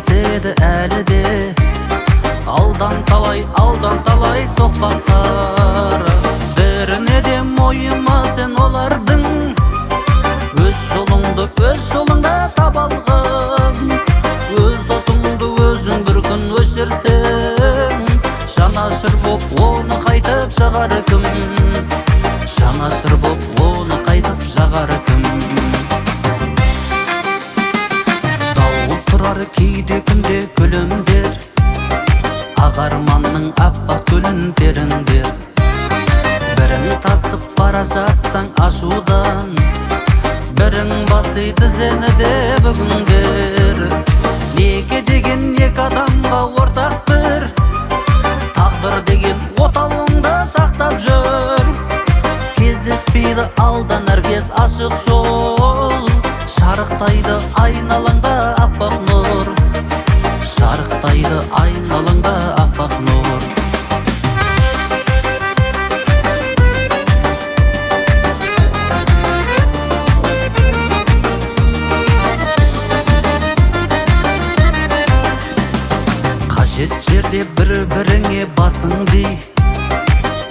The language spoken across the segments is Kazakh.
кездеседі әлі де. Алдан талай соқпақтар, біріне де мойыма сен олардың. Өз жолыңда таба алғын, өз отыңды өзің бір күн өшірсең, жанашыр боп оны қайтып жағар кім? Жанашыр боп оны қайтып жағар кім? Дауыл тұрар кейде күнде күлімдер, ағарманның аппақ гүлін теріңдер. Бірін тасып бара жатсаң ашудан, бірің басы тізені де бүгіндер. Неке деген екі адамға ортақ бір, тағдыр деген отауыңда сақтап жүр. Кездеспейді алдан әркез ашық жол, шарықтайды айналаңда аппақ нұр. Шарықтайды айналаңда аппақ нұр. Қажет жерде бір-біріңе басың дей,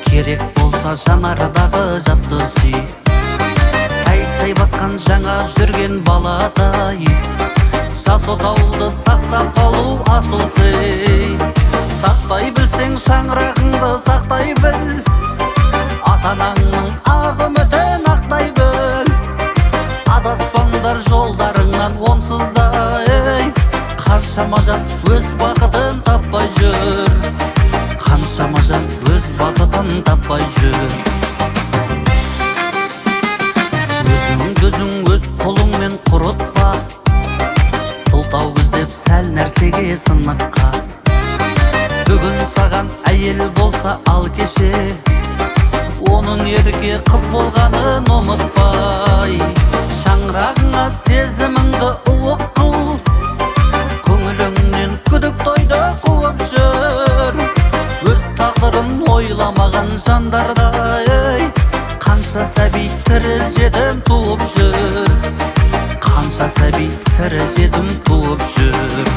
керек болса жанардағы жасты сүй. Тай басқан жаңа жүрген баладай, жас отауды сақтап қалу асыл сый. Сақтай білсең шаңырағыңды сақтай біл, ата-анаңның ақ үмітін ақтай біл. Адаспаңдар жолдарыңнан онсыз да, қаншама жан өз бақытын таппай жүр. Қаншама жан өз бақытын таппай жүр. Өзің өз қолыңмен құрытпа, сылтау іздеп сәл нәрсеге сыныққа. Бүгін саған әйел болса ал кеше, оның ерке қыз болғанын ұмытпай. Шаңырағыңа сезіміңді уық қыл, көңіліңнен күдік тойды қуып жүр. Өз тағдырын ойламаған жандардай, қанша сәби тірі жетім туып жүр. Қанша сәби тірі жетім туып жүр.